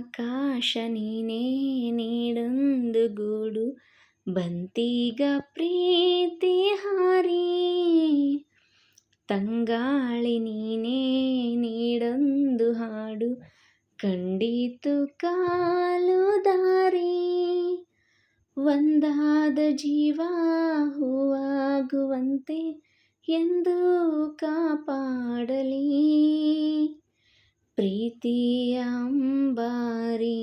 ಆಕಾಶ ನೀನೇ ನೀಡೊಂದು ಗೂಡು ಬಂತೀಗ ಪ್ರೀತಿ ಹಾರಿ. ತಂಗಾಳಿ ನೀನೇ ನೀಡೊಂದು ಹಾಡು ಕಂಡೀತು ಕಾಲು ದಾರಿ. ಒಂದಾದ ಜೀವ ಹೂವಾಗುವಂತೆ ಎಂದು ಕಾಪಾಡಲಿ ಪ್ರೀತಿಯ ಅಂಬಾರಿ.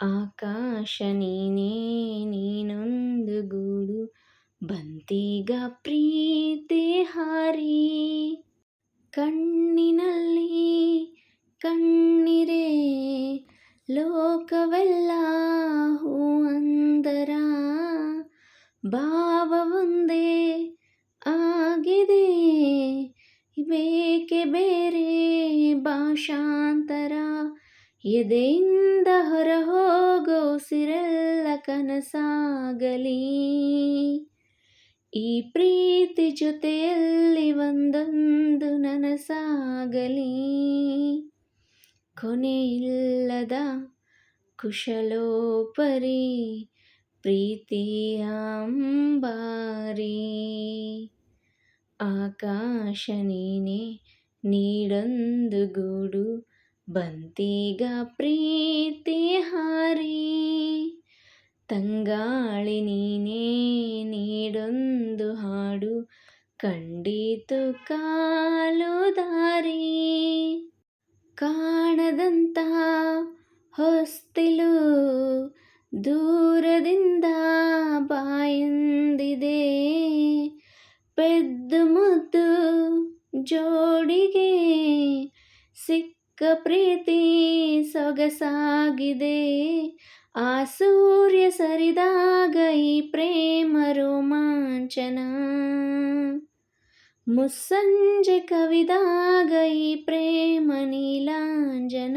ಆಕಾಶ ನೀನೇ ನೀನೊಂದು ಗೂಡು ಬಂತೀಗ ಪ್ರೀತಿ ಹಾರಿ. ಕಣ್ಣಿನಲ್ಲಿ ಕಣ್ಣಿರೆ ಲೋಕವೆಲ್ಲ ಹೂವಂದರ ಭಾವ ಒಂದೇ ಆಗಿದೆ ಬೇಕೆ ಬೇರೆ ಭಾಷಾಂತರ. ಎದೆಯಿಂದ ಹೊರಹೋಗೋ ಉಸಿರೆಲ್ಲ ಕನಸಾಗಲಿ ಈ ಪ್ರೀತಿ ಜೊತೆಯಲ್ಲಿ ಒಂದೊಂದು ನನಸಾಗಲಿ. ಕೊನೆಯಿಲ್ಲದ ಕುಶಲೋಪರಿ ಪ್ರೀತಿಯ ಅಂಬಾರಿ. ಆಕಾಶ ನೀನೇ ನೀಡೊಂದು ಗೂಡು ಬಂತೀಗ ಪ್ರೀತಿ ಹಾರಿ. ತಂಗಾಳಿ ನೀನೇ ನೀಡೊಂದು ಹಾಡು ಕಂಡೀತು ಕಾಲು ದಾರಿ. ಕಾಣದಂತ ಹೊಸ್ತಿಲು ದೂರದಿಂದ ಬಾಯೆಂದಿದೆ. ಪೆದ್ದು ಮುದ್ದು ಜೋಡಿಗೆ ಸಿಕ್ಕ ಪ್ರೀತಿ ಸೊಗಸಾಗಿದೆ. ಆ ಸೂರ್ಯ ಸರಿದಾಗ ಈ ಪ್ರೇಮ ರೋಮಾಂಚನ. ಮುಸ್ಸಂಜೆ ಕವಿದಾಗ ಈ ಪ್ರೇಮ ನೀಲಾಂಜನ.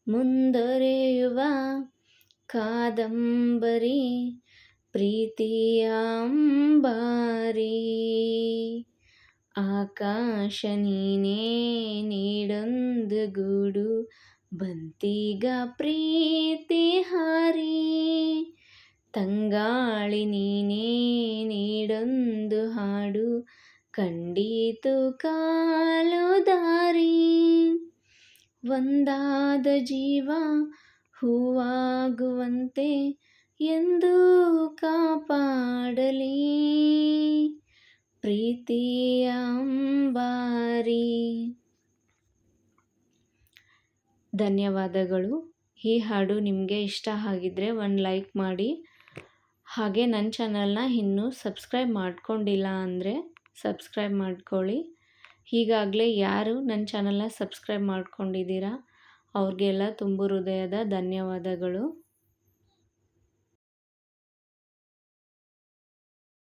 ಮುಂದೊರೆಯುವ ಕಾದಂಬರಿ ಪ್ರೀತಿಯ ಅಂಬಾರಿ. ಆಕಾಶ ನೀನೇ ನೀಡೊಂದು ಗೂಡು ಬಂತೀಗ ಪ್ರೀತಿ ಹಾರಿ. ತಂಗಾಳಿ ನೀನೇ ನೀಡೊಂದು ಹಾಡು ಕಂಡೀತು ಕಾಲು ದಾರಿ. ಒಂದಾದ ಜೀವ ಹೂವಾಗುವಂತೆ ಎಂದು ಕಾಪಾಡಲಿ ಪ್ರೀತಿಯ ಅಂಬಾರಿ. ಧನ್ಯವಾದಗಳು. ಈ ಹಾಡು ನಿಮಗೆ ಇಷ್ಟ ಆಗಿದ್ದರೆ ಒಂದು ಲೈಕ್ ಮಾಡಿ. ಹಾಗೆ ನನ್ನ ಚಾನಲ್ನ ಇನ್ನೂ ಸಬ್ಸ್ಕ್ರೈಬ್ ಮಾಡ್ಕೊಂಡಿಲ್ಲ ಅಂದರೆ ಸಬ್ಸ್ಕ್ರೈಬ್ ಮಾಡ್ಕೊಳ್ಳಿ. ಈಗಾಗಲೇ ಯಾರು ನನ್ನ ಚಾನಲ್ನ ಸಬ್ಸ್ಕ್ರೈಬ್ ಮಾಡ್ಕೊಂಡಿದ್ದೀರಾ ಅವ್ರಿಗೆಲ್ಲ ತುಂಬು ಹೃದಯದ ಧನ್ಯವಾದಗಳು.